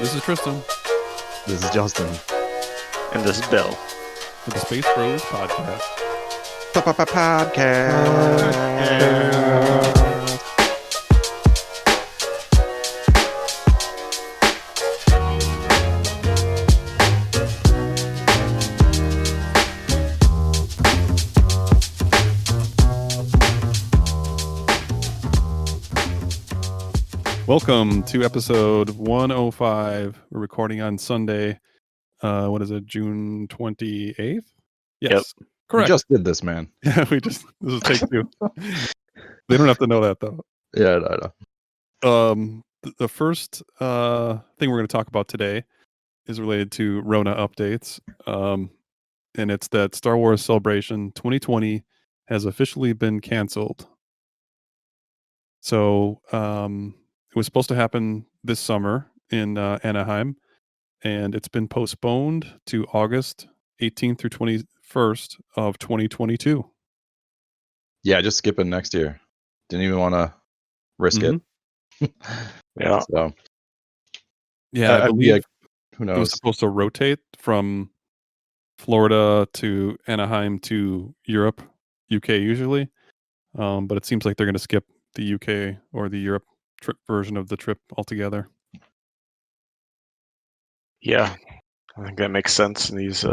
This is Tristan This is Justin. And this is Bill. for the Space Bros podcast. Podcast. Welcome to episode 105. We're recording on Sunday. What is it, June 28th? Yes, correct. We just did this, man. Yeah, this is take two. They don't have to know that though. Yeah, I know. The first thing we're going to talk about today is related to Rona updates. And it's that Star Wars Celebration 2020 has officially been canceled. So it was supposed to happen this summer in Anaheim, and it's been postponed to August 18th through 21st of 2022. Yeah, just skip it next year. Didn't even want to risk it. Yeah. So Yeah, I believe who it was knows? supposed to rotate from Florida to Anaheim to Europe, UK usually. But it seems like they're going to skip the UK or the Europe trip version of the trip altogether. Yeah, I think that makes sense in these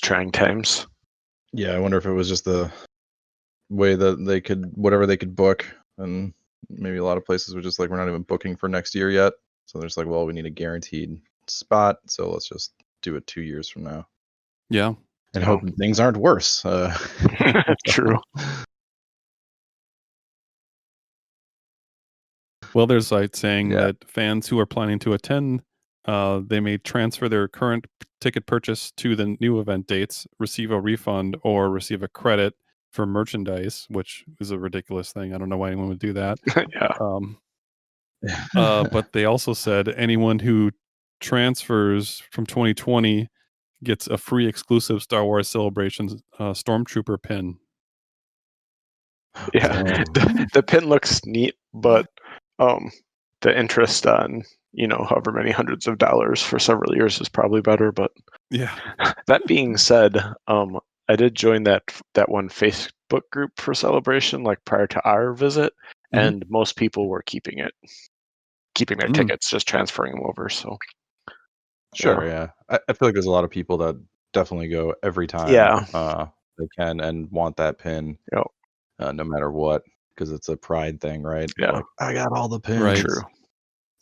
trying times. Yeah, I wonder if it was just the way that they could, whatever they could book, and maybe a lot of places were just like, we're not even booking for next year yet. So they're just like, well, we need a guaranteed spot, so let's just do it 2 years from now. Yeah. And hope things aren't worse. True. Well, there's sites saying Yeah. that fans who are planning to attend, they may transfer their current ticket purchase to the new event dates, receive a refund, or receive a credit for merchandise, which is a ridiculous thing. I don't know why anyone would do that. Yeah. But they also said anyone who transfers from 2020 gets a free exclusive Star Wars Celebration Stormtrooper pin. Yeah. The pin looks neat, but the interest on, however many hundreds of dollars for several years is probably better. But yeah. That being said, I did join that one Facebook group for Celebration, like prior to our visit, and most people were keeping their tickets, just transferring them over. So sure, yeah. I feel like there's a lot of people that definitely go every time. Yeah. They can and want that pin. Yep. No matter what, because it's a pride thing, right? Yeah. Like, I got all the pins. Right. True.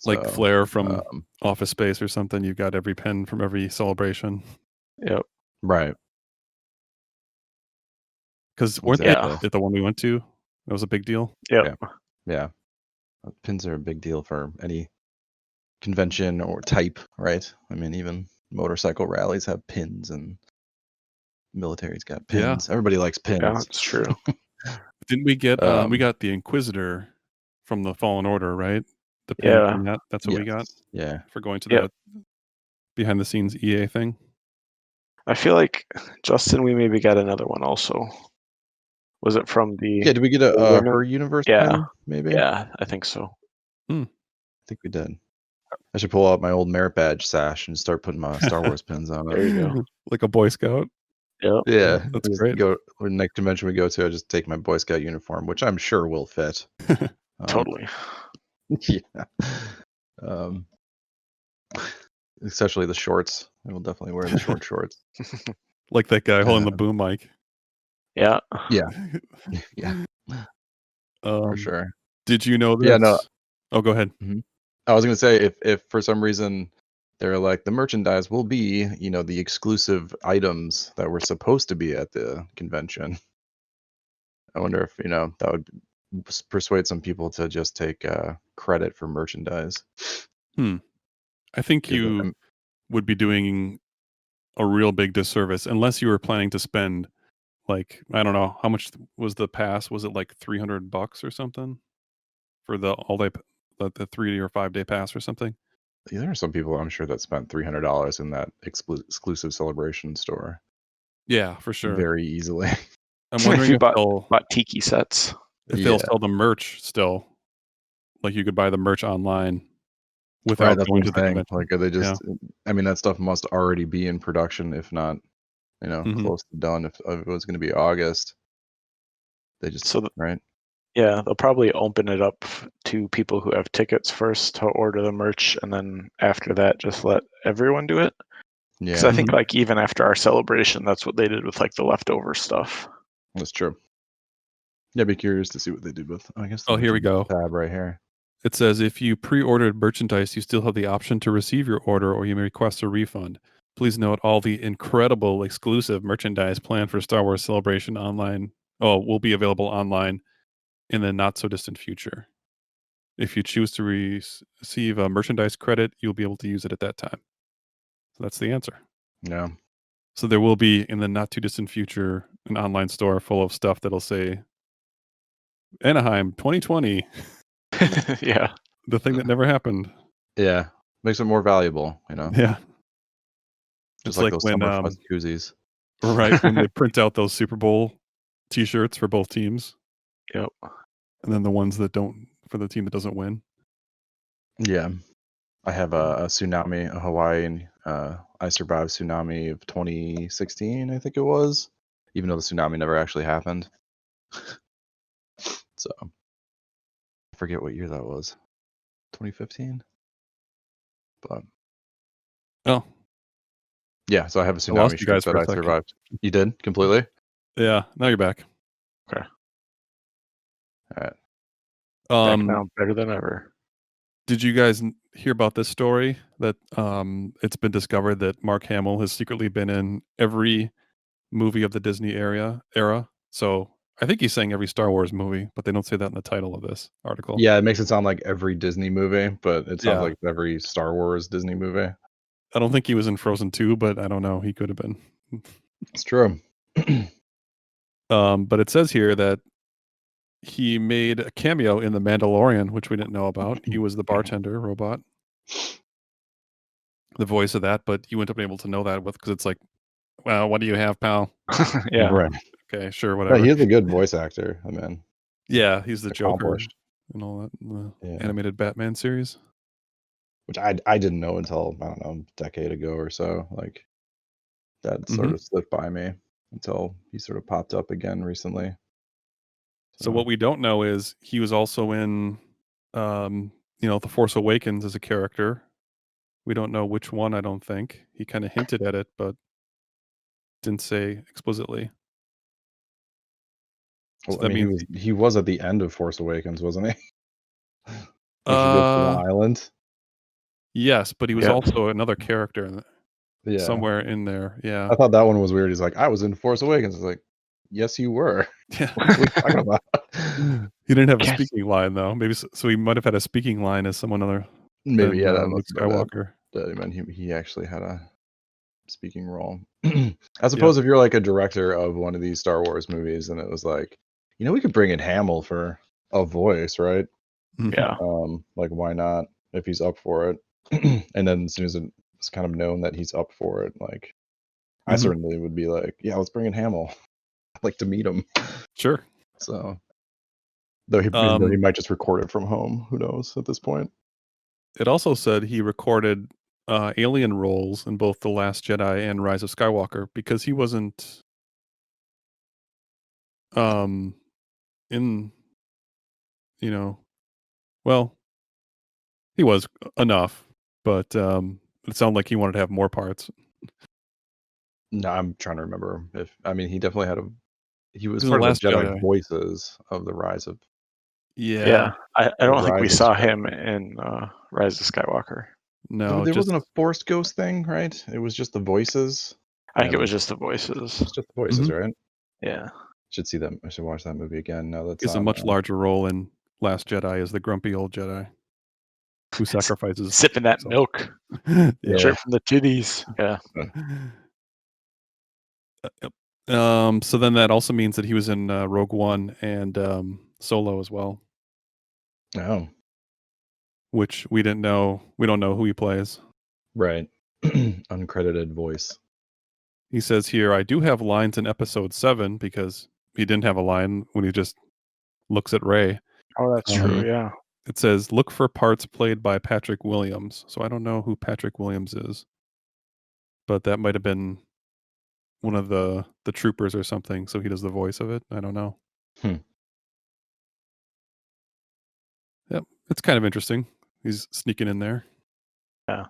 Like So, Flair from Office Space or something. You've got every pin from every celebration. Yep. right. Because weren't Exactly. they the one we went to? That was a big deal. Yep. Yeah. Pins are a big deal for any convention or type, right? I mean, even motorcycle rallies have pins, and military's got pins. Yeah. Everybody likes pins. Yeah, it's true. Didn't we get we got the Inquisitor from the Fallen Order, right? The pin Yeah. from that. That's what we got Yeah. for going to Yep. the behind the scenes EA thing. I feel like, Justin, we maybe got another one also. Was it from the... Yeah, did we get a Her Universe pin, maybe? Yeah, I think so. I think we did. I should pull out my old merit badge sash and start putting my Star Wars pins on it. There you go. Like a Boy Scout. Yep. Yeah, That's just great. Go or next convention we go to, I just take my Boy Scout uniform, which I'm sure will fit. Totally. Yeah. Especially the shorts. I will definitely wear the short shorts. Like that guy holding the boom mic. Yeah. Yeah. Yeah. For Um, sure. Did you know this? Yeah, no. Oh, go ahead. I was gonna say if for some reason they're like, the merchandise will be, the exclusive items that were supposed to be at the convention. I wonder if, that would persuade some people to just take credit for merchandise. I think you would be doing a real big disservice unless you were planning to spend, like, I don't know, how much was the pass? Was it like $300 or something for the all day, the 3 or 5 day pass or something? There are some people, I'm sure, that spent $300 in that exclusive Celebration store. Yeah, for sure. Very easily. I'm wondering if they'll bought tiki sets. If they'll sell the merch still. Like you could buy the merch online. without That's what going I'm to the saying. convention. Like, are they Yeah. just? I mean, that stuff must already be in production, if not, Mhm. close to done. If it was going to be August, they just So right. yeah, they'll probably open it up to people who have tickets first to order the merch, and then after that, just let everyone do it. Because Yeah, I think like even after our celebration, that's what they did with like the leftover stuff. that's true. Yeah, I'd be curious to see what they did with. I guess. Oh, here we go. Tab right here. It says if you pre-ordered merchandise, you still have the option to receive your order, or you may request a refund. Please note all the incredible exclusive merchandise planned for Star Wars Celebration online. Will be available online in the not so distant future. If you choose to receive a merchandise credit, you'll be able to use it at that time. So that's the answer. Yeah. So there will be in the not too distant future an online store full of stuff that'll say Anaheim 2020, Yeah. the thing that never happened. Yeah. Makes it more valuable, Yeah. Just It's like like those when Summerfest koozies. right when they print out those Super Bowl T-shirts for both teams, Yep. and then the ones that don't for the team that doesn't win. Yeah. I have a tsunami, a Hawaiian. I survived tsunami of 2016, I think it was, even though the tsunami never actually happened. So I forget what year that was. 2015. But Oh, yeah, so I have a I lost tsunami you shirt guys that for a I second. survived. You did completely? Yeah, now you're back. Okay. All right. Back now, better than ever. Did you guys hear about this story that it's been discovered that Mark Hamill has secretly been in every movie of the Disney era? So I think he's saying every Star Wars movie, but they don't say that in the title of this article. Yeah, it makes it sound like every Disney movie, but it sounds Yeah. like every Star Wars Disney movie. I don't think he was in Frozen 2, but I don't know. He could have been. It's true. But it says here that he made a cameo in The Mandalorian, which we didn't know about. He was the bartender robot, the voice of that, but you wouldn't have been able to know that because it's like, well, what do you have, pal? Yeah. Right. Okay, sure, Yeah, whatever. he is a good voice actor. I mean, Yeah, he's the Joker accomplished. and all that in the Yeah. animated Batman series. Which I didn't know until, I don't know, a decade ago or so. Like, that sort of slipped by me until he sort of popped up again recently. So what we don't know is he was also in, The Force Awakens as a character. We don't know which one, I don't think. He kind of hinted at it, but didn't say explicitly. So Well, I that mean, means he was at the end of Force Awakens, wasn't he? When she goes to the Uh, island. yes, but he was Yep. also another character Yeah. somewhere in there. Yeah. I thought that one was weird. He's like, I was in Force Awakens. It's like, yes, you were. Yeah. What are you talking about? He didn't have a Yes. speaking line though. Maybe so he might have had a speaking line as someone other Maybe, than yeah, that Luke must have been it. Skywalker. I mean, he actually had a speaking role. I suppose if you're like a director of one of these Star Wars movies and it was like, we could bring in Hamill for a voice, right? Yeah. Like, why not if he's up for it? And then as soon as it's kind of known that he's up for it, like, I certainly would be like, yeah, let's bring in Hamill. I'd like to meet him. Sure. So, though he might just record it from home. Who knows at this point? It also said he recorded alien roles in both The Last Jedi and Rise of Skywalker because he wasn't in well, he was enough, but it sounded like he wanted to have more parts. No, I'm trying to remember he definitely had he was In The part of Last the Jedi Jedi. voices of the Rise of Yeah. I don't think we Rise of saw Skywalker. him in Rise of Skywalker. No, There just wasn't a Force Ghost thing, right? It was just the voices. I think it was just the voices. It's just the voices, right? Yeah. Should see that. I should watch that movie again now that he has a much larger role in Last Jedi as the grumpy old Jedi who sacrifices Sipping that himself. milk. Yeah. Straight from the titties. Yeah. So then that also means that he was in Rogue One and Solo as well, Oh, which we didn't know. We don't know who he plays. right. Uncredited voice. He says here, I do have lines in episode 7 because he didn't have a line when he just looks at Rey. Oh, that's true. Yeah. It says, look for parts played by Patrick Williams. So I don't know who Patrick Williams is, but that might have been one of the troopers or something. So he does the voice of it. I don't know. Yep. It's kind of interesting. He's sneaking in there. Yeah.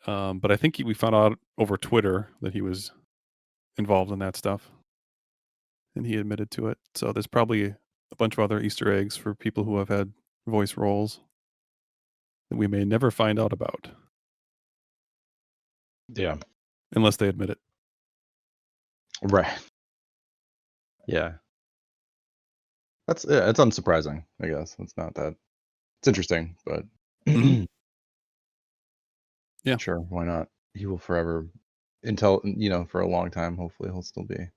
But I think we found out over Twitter that he was involved in that stuff. And he admitted to it. So there's probably a bunch of other Easter eggs for people who have had voice roles that we may never find out about. Yeah. Unless they admit it. Right. Yeah. It's unsurprising, I guess. It's not that. It's interesting, but Yeah. Sure, why not? He will forever for a long time, hopefully he'll still be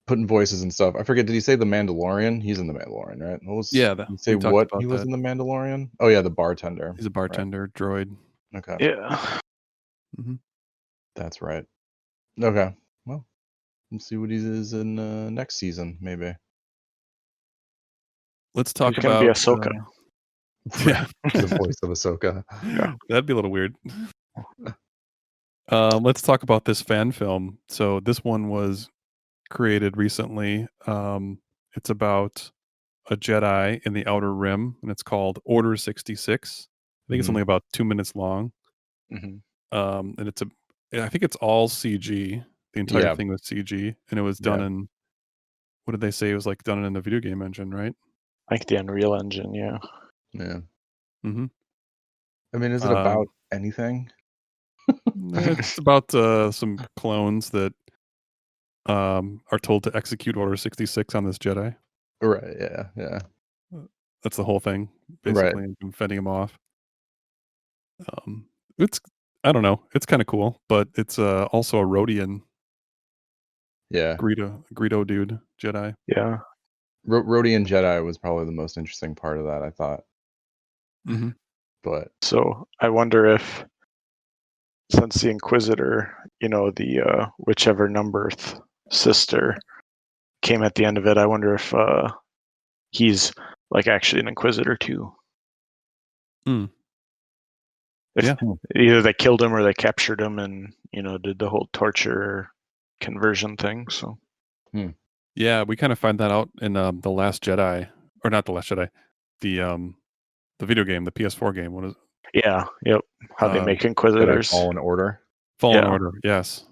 putting voices and stuff. I forget, did he say the Mandalorian? He's in the Mandalorian, right? Did he say we talked what about he was that. in the Mandalorian? Oh yeah, the bartender. He's a bartender droid. Okay. Yeah. That's right. Okay. Well, we'll see what he is in next season, maybe. Let's talk He's gonna about be Ahsoka. Yeah. The voice of Ahsoka. Yeah. That'd be a little weird. Let's talk about this fan film. So this one was created recently. It's about a Jedi in the Outer Rim, and it's called Order 66. I think it's only about 2 minutes long. And I think it's all CG. The entire thing was CG, and it was done in, what did they say? It was like done in a video game engine, right? Like the Unreal Engine, yeah. Yeah. Mm-hmm. I mean, is it about anything? It's about some clones that are told to execute Order 66 on this Jedi. Right, yeah. That's the whole thing, basically, and fending him off. It's, I don't know, it's kind of cool, but it's also a Rodian. Yeah. Greedo dude, Jedi. Yeah. Rodian Jedi was probably the most interesting part of that, I thought. But so I wonder if, since the Inquisitor, the whichever numberth sister came at the end of it, I wonder if he's like actually an Inquisitor too. If either they killed him or they captured him and did the whole torture conversion thing. So yeah, we kind of find that out in the Last Jedi, or not the Last Jedi, the video game, the PS4 game. What is it? Yeah, yep. How they make Inquisitors. Fallen Order. Fallen Order, yes.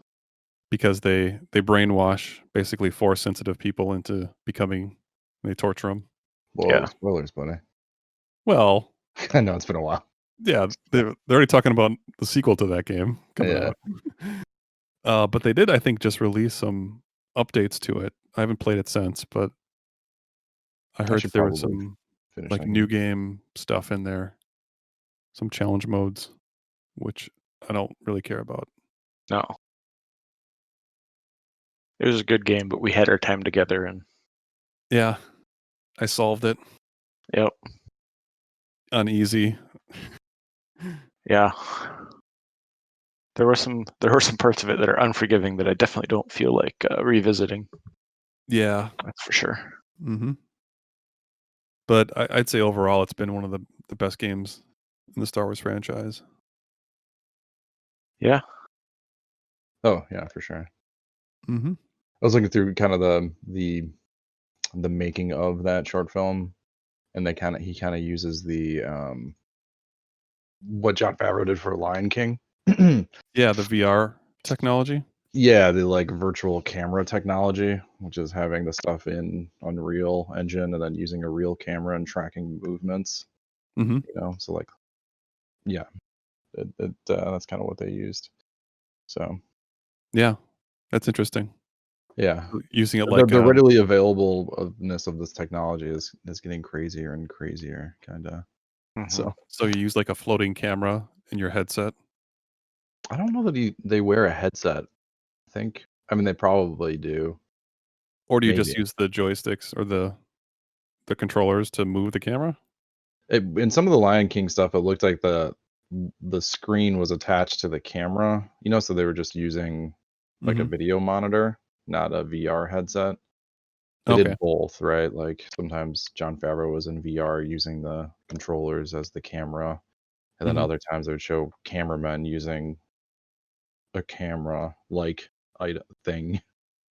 Because they brainwash basically Force sensitive people into becoming, they torture them. Whoa, spoilers, buddy. Well, I know it's been a while. Yeah, they're already talking about the sequel to that game coming out. But they did, I think, just release some updates to it. I haven't played it since, but I heard there was some like new game stuff in there, some challenge modes, which I don't really care about. No. It was a good game, but we had our time together and yeah, I solved it. Yep. On easy. Yeah. There were some parts of it that are unforgiving that I definitely don't feel like revisiting. Yeah, that's for sure. But I'd say overall, it's been one of the best games in the Star Wars franchise. Yeah. Oh yeah, for sure. I was looking through kind of the making of that short film, and he kind of uses the what Jon Favreau did for Lion King. Yeah, the VR technology. Yeah, the like virtual camera technology, which is having the stuff in Unreal Engine and then using a real camera and tracking movements. So like, yeah, that's kind of what they used. So, yeah, that's interesting. Yeah, using it like the readily availableness of this technology is getting crazier and crazier, kind of. So you use like a floating camera in your headset. I don't know that they wear a headset. I mean, they probably do. Or do you just use the joysticks or the controllers to move the camera? In some of the Lion King stuff, it looked like the screen was attached to the camera, so they were just using like a video monitor, not a VR headset. They Okay. did both, right? Like sometimes Jon Favreau was in VR using the controllers as the camera, and then Mhm. other times they would show cameramen using a camera like thing,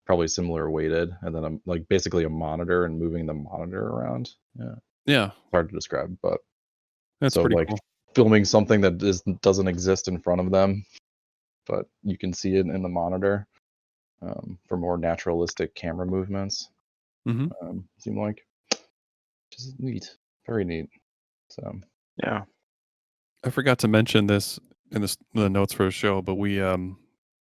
probably similar weighted, and then like basically a monitor and moving the monitor around. Yeah, Yeah, it's hard to describe, but that's so pretty like cool. filming something that doesn't exist in front of them, but you can see it in the monitor for more naturalistic camera movements. Mhm. Seem like, which is neat, very neat. So Yeah. I forgot to mention this in the notes for the show, but we're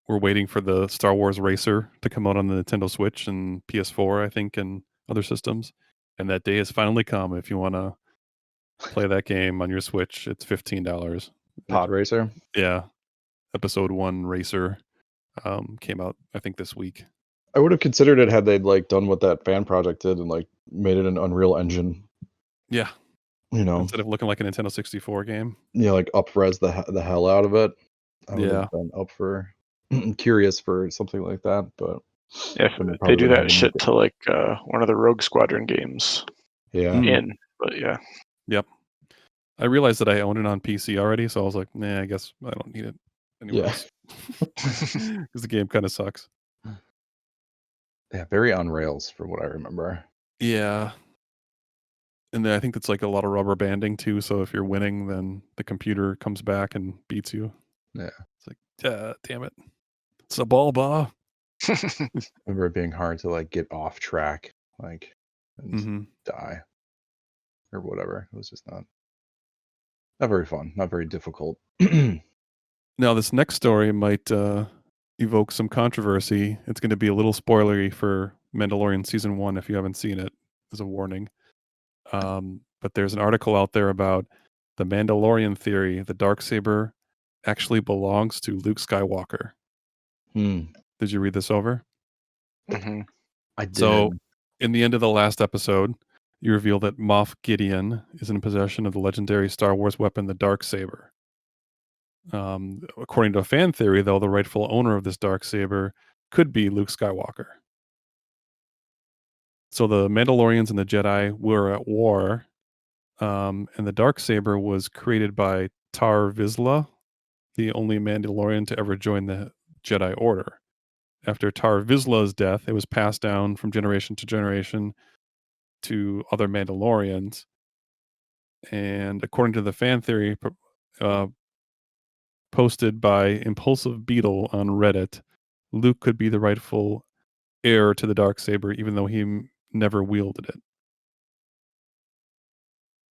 waiting for the Star Wars Racer to come out on the Nintendo Switch and PS4, I think, and other systems. And that day has finally come. If you want to play that game on your Switch, it's $15. Pod Racer. Yeah, Episode 1 Racer came out, I think, this week. I would have considered it had they like done what that fan project did and like made it an Unreal Engine. Yeah, You know, instead of looking like a Nintendo 64 game. yeah, like up-res the hell out of it. I would Yeah. have been up for curious for something like that, but Yeah, then they probably do would have that had to shit to like one of the Rogue Squadron games yeah. Mhm. but yeah. Yep. I realized that I own it on PC already, so I was like, nah, I guess I don't need it anywhere Yeah. else. Because the game kind of sucks. Yeah, very on rails for what I remember. Yeah. And then I think it's like a lot of rubber banding too. So if you're winning, then the computer comes back and beats you. Yeah. It's like, damn it. It's a ball ba. I remember it being hard to like get off track, like and Mm-hmm. die or whatever. It was just not very fun, not very difficult. Now, this next story might evoke some controversy. It's going to be a little spoilery for Mandalorian Season 1 if you haven't seen it, as a warning. But there's an article out there about the Mandalorian theory. The Darksaber actually belongs to Luke Skywalker. Did you read this over? Mm-hmm. I did. So, in the end of the last episode, you reveal that Moff Gideon is in possession of the legendary Star Wars weapon, the Darksaber. According to a fan theory, though, the rightful owner of this Darksaber could be Luke Skywalker. So the Mandalorians and the Jedi were at war, and the Darksaber was created by Tar Vizsla, the only Mandalorian to ever join the Jedi Order. After Tar Vizsla's death, it was passed down from generation to generation to other Mandalorians. And according to the fan theory posted by Impulsive Beetle on Reddit, Luke could be the rightful heir to the Darksaber, even though he never wielded it.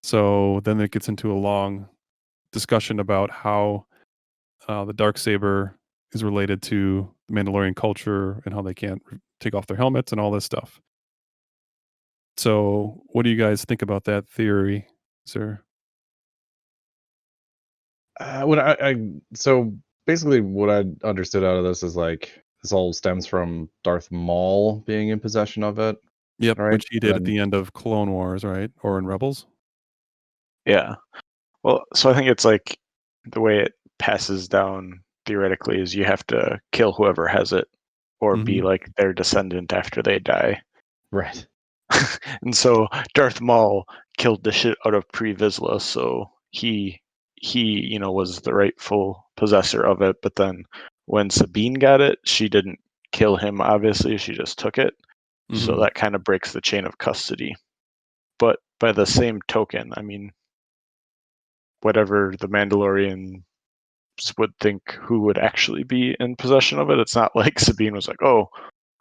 So then it gets into a long discussion about how the Darksaber is related to the Mandalorian culture and how they can't take off their helmets and all this stuff. So, what do you guys think about that theory, sir? When so basically what I understood out of this is like this all stems from Darth Maul being in possession of it. Yep, Right. which he did at the end of Clone Wars, right? Or in Rebels? Yeah. Well, so I think it's like the way it passes down theoretically is you have to kill whoever has it or be like their descendant after they die. Right. And so Darth Maul killed the shit out of Pre Vizsla, so he was the rightful possessor of it. But then when Sabine got it, she didn't kill him, obviously, she just took it. So that kind of breaks the chain of custody. But by the same token, I mean, whatever the Mandalorian would think who would actually be in possession of it, it's not like Sabine was like, oh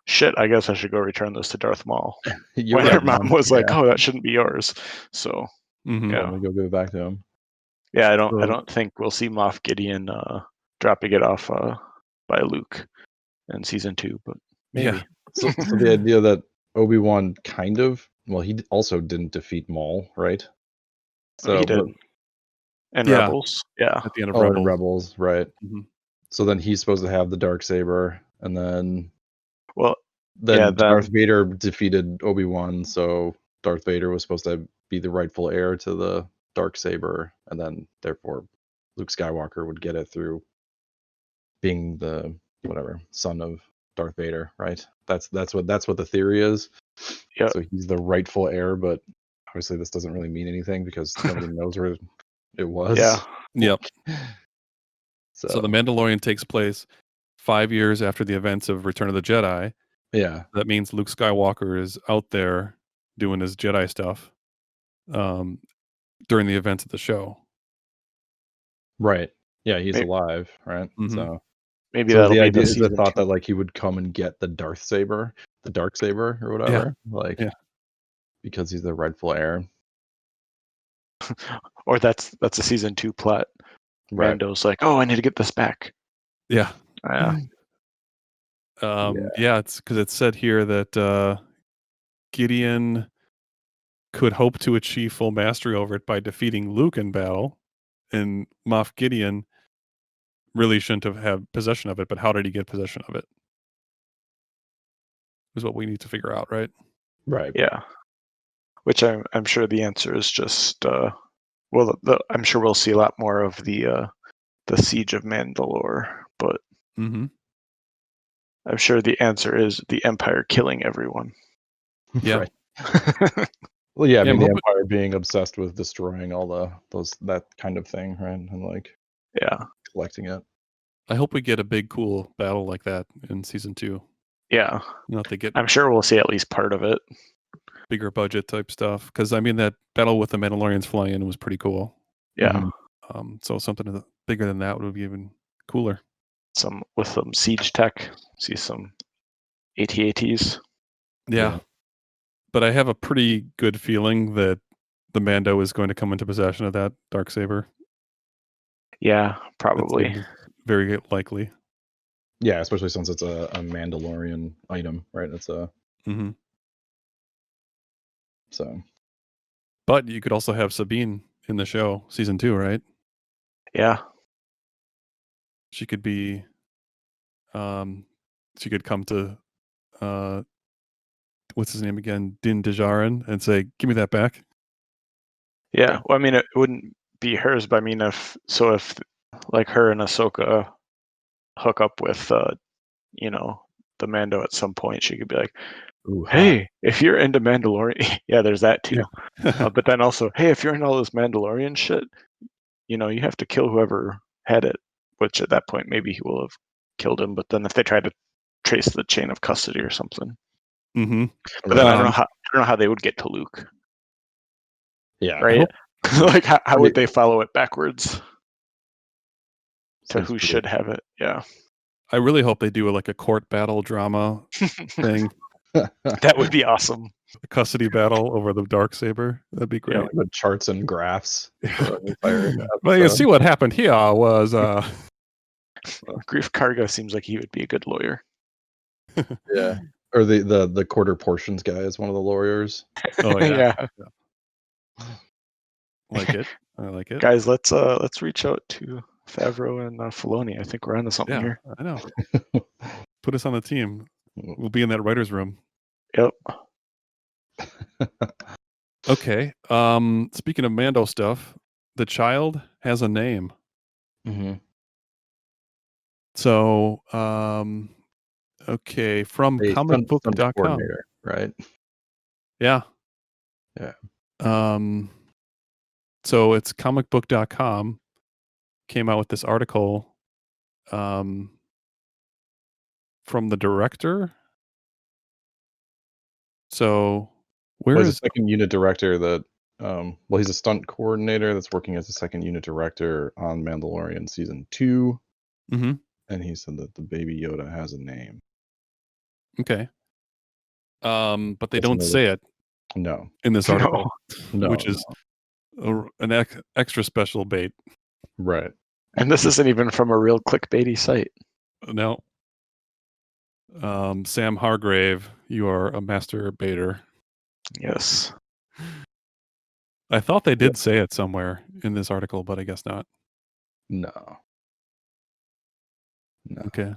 shit, I guess I should go return this to Darth Maul. You're When right, her mom was like, yeah. oh, that shouldn't be yours. So Yeah, let me go give it back to him. yeah, I don't think we'll see Moff Gideon dropping it off by Luke in season 2, but maybe. Yeah. So the idea that Obi-Wan he also didn't defeat Maul, right? So he did. And Yeah. Rebels, yeah. At the end of in Rebels. Rebels, right? So then he's supposed to have the Darksaber, and then Darth Vader defeated Obi-Wan, so Darth Vader was supposed to be the rightful heir to the Darksaber, and then therefore Luke Skywalker would get it through being the son of Darth Vader, right? That's what the theory is. Yep. So he's the rightful heir, but obviously this doesn't really mean anything because nobody knows where it was. Yeah. Yep. So the Mandalorian takes place 5 years after the events of Return of the Jedi. yeah, That means Luke Skywalker is out there doing his Jedi stuff during the events of the show. right. Yeah, he's Maybe, alive, right? Mhm. So maybe so that'll the be idea the is the season thought 2. that like he would come and get the dark saber or whatever, like Yeah. because he's the rightful heir. Or that's a season 2 plot. Right. Rando's like, oh, I need to get this back. Yeah. Yeah. Yeah, it's because it's said here that Gideon could hope to achieve full mastery over it by defeating Luke in battle, and Moff Gideon really shouldn't have had possession of it, but how did he get possession of it? Is what we need to figure out, right? Right. Yeah. Which I'm sure the answer is just I'm sure we'll see a lot more of the siege of Mandalore, but Mm-hmm. I'm sure the answer is the Empire killing everyone. Yeah. Right. Well, yeah, I Yeah, mean I'm the hoping- Empire being obsessed with destroying all that kind of thing, right? And like Yeah. collecting it. I hope we get a big, cool battle like that in season 2. Yeah. Not to get I'm sure we'll see at least part of it. bigger budget type stuff, because I mean that battle with the Mandalorians flying in was pretty cool. Yeah. Mhm. So something bigger than that would be even cooler. With some siege tech. See some AT-ATs. Yeah. But I have a pretty good feeling that the Mando is going to come into possession of that Darksaber. Yeah, It probably. seems very likely. Yeah, especially since it's a Mandalorian item, right? It's a Mm-hmm. so. But you could also have Sabine in the show, season 2, right? Yeah. She could be, she could come to, what's his name again? Din Djarin, and say, "Give me that back." Yeah. Well, I mean, it wouldn't be hers, but I mean, if like her and Ahsoka hook up with, the Mando at some point, she could be like, Ooh, hey, if you're into Mandalorian, yeah, there's that too. Yeah. But then also, hey, if you're into all this Mandalorian shit, you have to kill whoever had it, which at that point maybe he will have killed him. But then if they try to trace the chain of custody or something, Mm-hmm. but then I Um, don't know how they would get to Luke, yeah, right? Like how would they follow it backwards to Seems who pretty- should have it? Yeah, I really hope they do like a court battle drama thing, that would be awesome. a custody battle over the Darksaber. That'd be great. like with charts and graphs. Well, you see what happened here was Grief Karga seems like he would be a good lawyer. Yeah, or the quarter portions guy is one of the lawyers. oh yeah. Yeah. Like it. I like it. Guys, let's reach out to Favreau and Filoni. I think we're onto something here. I know. Put us on the team. We'll be in that writer's room. Yep. Okay. Speaking of Mando stuff, the child has a name. Mm-hmm. So, okay, from comicbook.com. Coordinator, right? Yeah. Yeah. So it's comicbook.com came out with this article from the director. So where He's is a second unit director that he's a stunt coordinator that's working as a second unit director on Mandalorian season 2. Mm-hmm. And he said that the baby Yoda has a name. Okay. But they That's don't say it No. in this article, No, which is an extra special bait. right. And this isn't even from a real clickbaity site. No. Sam Hargrave, you are a master baiter. Yes. I thought they did say it somewhere in this article, but I guess not. No. Okay.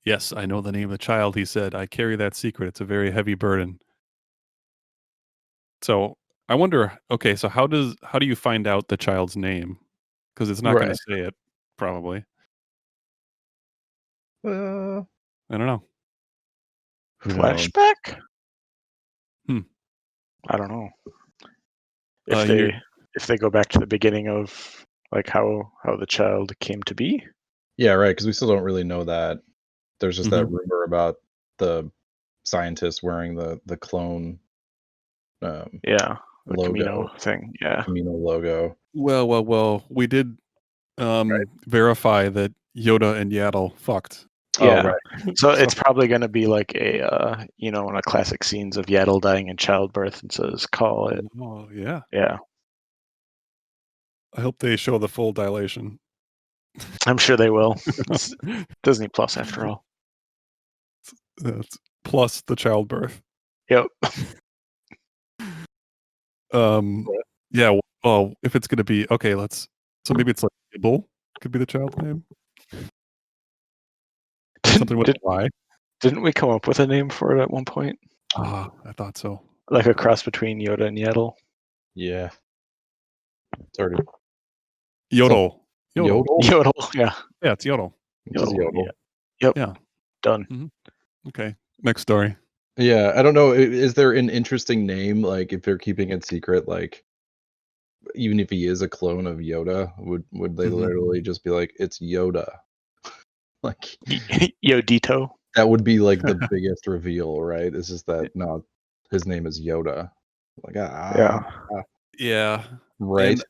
Yes, I know the name of the child, he said. I carry that secret. It's a very heavy burden. So I wonder, okay, so how do you find out the child's name? Because it's not going to say it, probably. Uh, I don't know. who knows? Flashback? I don't know Uh, you- if they go back to the beginning of like how the child came to be. Yeah, right. Because we still don't really know that. There's just that Mhm. rumor about the scientist wearing the clone Yeah, the logo, Camino thing. Yeah. Camino logo. well. We did verify that Yoda and Yaddle fucked. Oh, Yeah. right. So So- it's probably going to be like a one of classic scenes of Yaddle dying in childbirth and says, "Call it." Oh yeah. Yeah, I hope they show the full dilation. I'm sure they will. It's Disney Plus, after all. That's plus the childbirth. Yep. Yeah. Well, if it's gonna be okay, so maybe it's like Ibble could be the child's name. Or something with a Y. Didn't we come up with a name for it at one point? Ah, I thought so. Like a cross between Yoda and Yaddle? Yeah. It's already Yodel. Yodel. Yodel, yeah. Yeah, it's Yodel. Just Yodel, Yodel. yeah. Yep. Yeah. Done. Okay. Next story. Yeah, I don't know. Is there an interesting name? Like, if they're keeping it secret, like, even if he is a clone of Yoda, would they literally just be like, it's Yoda? Like, Yodito. that would be like the biggest reveal, right? It's just that no, his name is Yoda. Like, Yeah. Yeah. right. And-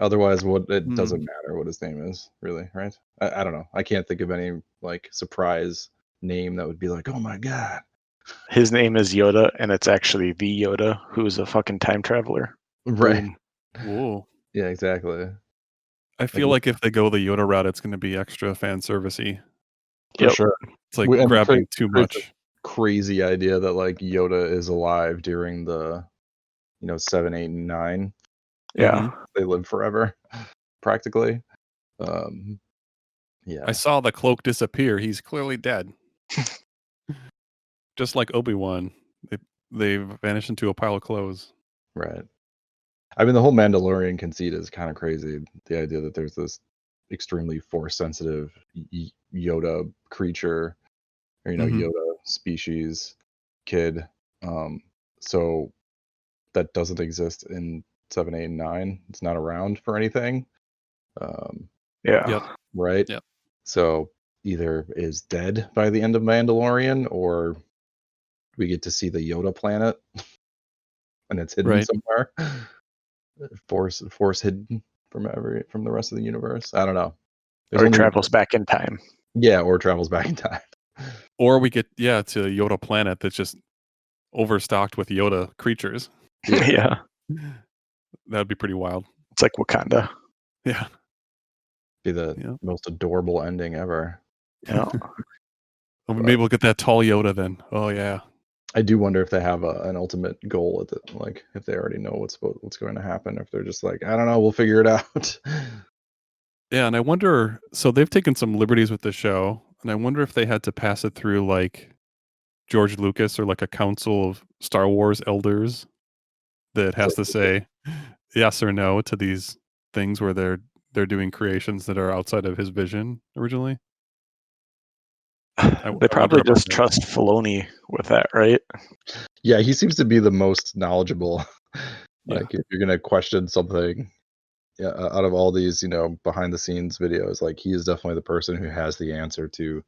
Otherwise, it doesn't matter what his name is, really, right? I don't know. I can't think of any like surprise name that would be like, oh my god. His name is Yoda, and it's actually the Yoda, who's a fucking time traveler. Right. Boom. Whoa. Yeah, exactly. I feel like if they go the Yoda route, it's gonna be extra fan servicey. For Yep. sure. It's like And grabbing too creates a much. crazy idea that like Yoda is alive during the 7, 8, and 9. Yeah. They live forever, practically. Yeah. I saw the cloak disappear. He's clearly dead. Just like Obi-Wan. They vanished into a pile of clothes. Right. I mean, the whole Mandalorian conceit is kind of crazy. The idea that there's this extremely force-sensitive Yoda creature, or Yoda species kid. So that doesn't exist in 7, 8, and 9. It's not around for anything. Yeah. Yep. Right. Yep. So either is dead by the end of Mandalorian, or we get to see the Yoda planet, and it's hidden Right. somewhere. Force hidden from the rest of the universe. I don't know. Or he travels back in time. Yeah, or travels back in time. Or we get to a Yoda planet that's just overstocked with Yoda creatures. Yeah. That'd be pretty wild. It's like Wakanda. Yeah. Be the most adorable ending ever. Yeah. Maybe we'll get that tall Yoda then. Oh yeah. I do wonder if they have an ultimate goal at it, like if they already know what's going to happen, if they're just like, I don't know, we'll figure it out. Yeah, and I wonder. So they've taken some liberties with the show, and I wonder if they had to pass it through like George Lucas or like a council of Star Wars elders that has to say yes or no to these things where they're doing creations that are outside of his vision originally. They probably just trust Filoni with that, right? Yeah, he seems to be the most knowledgeable. Like, Yeah. if you're gonna question something, out of all these, behind the scenes videos, like, he is definitely the person who has the answer to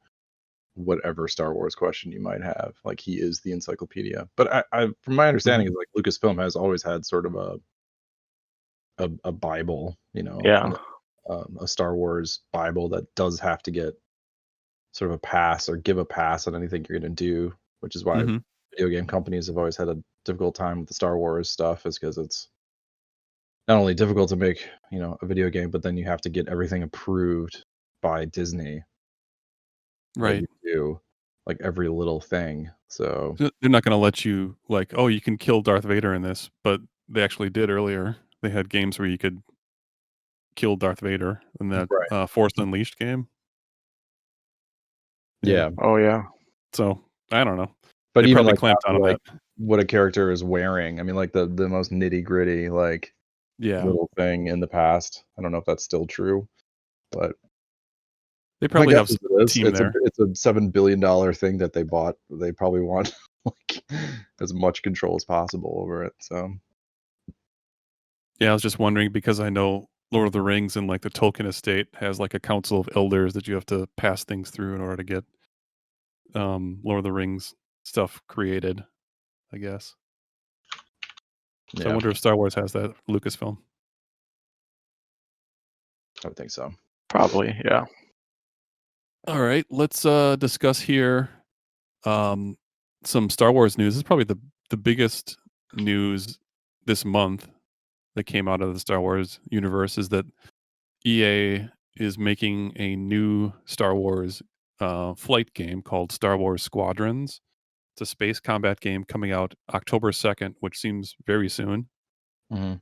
whatever Star Wars question you might have. Like, he is the encyclopedia. But I from my understanding, is like Lucasfilm has always had sort of a Bible, Yeah. a Star Wars Bible that does have to get sort of a pass or give a pass on anything you're going to do, which is why video game companies have always had a difficult time with the Star Wars stuff, is because it's not only difficult to make, a video game, but then you have to get everything approved by Disney. Right. You do, like, every little thing. So They're not going to let you like, oh, you can kill Darth Vader in this, but they actually did earlier. They had games where you could kill Darth Vader in that Force Unleashed game. Yeah. Oh yeah. So I don't know. But they even probably like, clamped down on that. What a character is wearing. I mean, like the most nitty gritty, like, little thing in the past. I don't know if that's still true, but they probably have some team there. It's a $7 billion thing that they bought. They probably want like as much control as possible over it. So Yeah, I was just wondering because I know Lord of the Rings and like the Tolkien estate has like a council of elders that you have to pass things through in order to get Lord of the Rings stuff created, I guess. So I yeah, wonder if Star Wars has that, Lucasfilm. I would think so. Probably, yeah. All right, let's discuss here some Star Wars news. This is probably the biggest news this month that came out of the Star Wars universe is that EA is making a new Star Wars flight game called Star Wars Squadrons. It's a space combat game coming out October 2nd, which seems very soon. Mhm.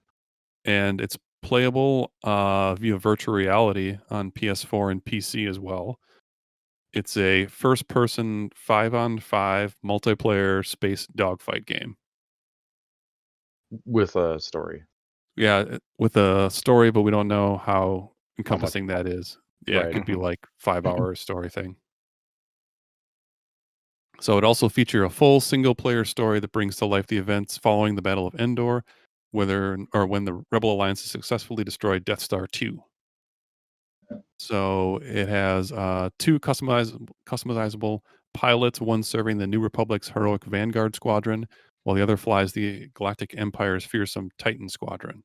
And it's playable via virtual reality on PS4 and PC as well. It's a first-person 5-on-5 multiplayer space dogfight game. With a story. Yeah, with a story, but we don't know how How much? encompassing that is. Yeah, it Right. could be Mhm. like 5-hour story thing. So it also feature a full single-player story that brings to life the events following the Battle of Endor, whether or when the Rebel Alliance has successfully destroyed Death Star 2. So it has two customizable pilots, one serving the New Republic's heroic Vanguard Squadron, while the other flies the Galactic Empire's fearsome Titan Squadron.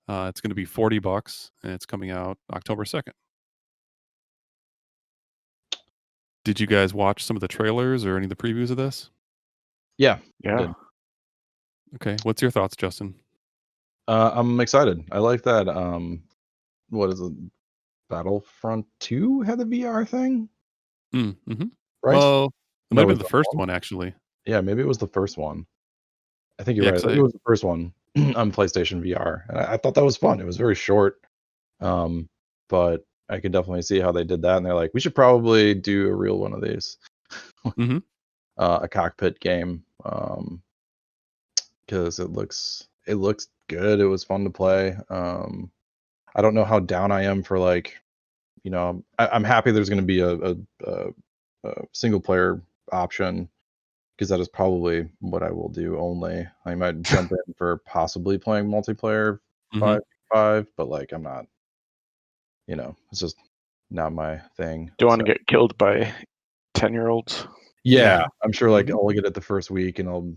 It's going to be $40, and it's coming out October 2nd. Did you guys watch some of the trailers or any of the previews of this? Yeah. I Yeah. did. Okay, what's your thoughts, Justin? I'm excited. I like that. What is it? Battlefront 2 had the VR thing, Mm-hmm. right? Oh, it might No, have was been the that first one? one, actually. Yeah, maybe it was the first one. I think you're Yeah, right. I think it was the first one on PlayStation VR. And I thought that was fun. It was very short. But I could definitely see how they did that. And they're like, we should probably do a real one of these, mm-hmm. a cockpit game, because it looks good. It was fun to play. I don't know how down I am for like, I'm happy there's going to be a single player option because that is probably what I will do only. I might jump in for possibly playing multiplayer Mm-hmm. 5v5, but like I'm not, it's just not my thing. Don't want So to get killed by 10-year-olds. yeah, I'm sure like Mhm. I'll get it the first week and I'll,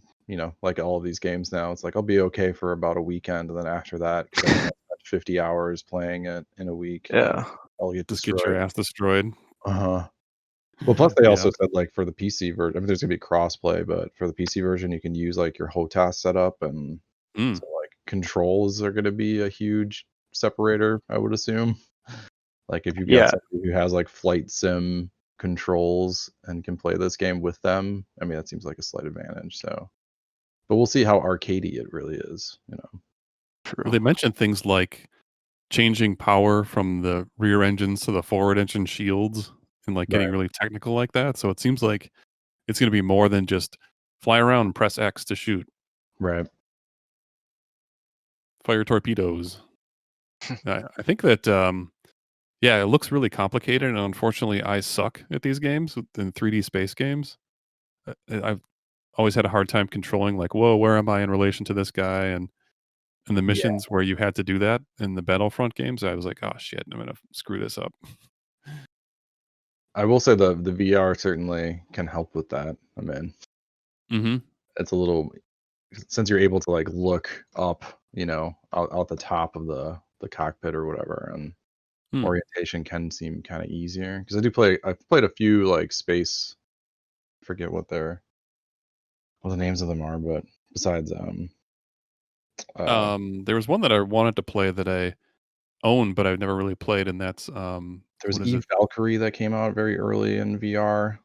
like all of these games now, it's like I'll be okay for about a weekend, and then after that, because I spent 50 hours playing it in a week, Yeah. I'll get Just get your destroyed. ass destroyed. Uh-huh. Well, plus they Yeah. also said like for the PC version, I mean, there's gonna be crossplay, but for the PC version, you can use like your HOTAS setup, and Mm. so like controls are gonna be a huge separator, I would assume. Like if you've got Yeah. somebody who has like flight sim controls and can play this game with them, I mean that seems like a slight advantage. So, but we'll see how arcadey it really is. True. Well, they mentioned things like changing power from the rear engines to the forward engine shields and like getting Right. really technical like that. So it seems like it's going to be more than just fly around and press X to shoot, Right. fire torpedoes. I think that, yeah, it looks really complicated. And unfortunately, I suck at these games in 3D space games. I've always had a hard time controlling, like, whoa, where am I in relation to this guy? And the Yeah. missions where you had to do that in the Battlefront games, I was like, oh shit, I'm gonna screw this up. I will say the VR certainly can help with that. I mean, Mm-hmm. it's a little, since you're able to like look up, out the top of the cockpit or whatever, and Hmm. orientation can seem kind of easier. Because I've played a few like space, I forget what the names of them are, but besides There was one that I wanted to play that I own, but I've never really played, and that's there was what is Eve it? Valkyrie that came out very early in VR.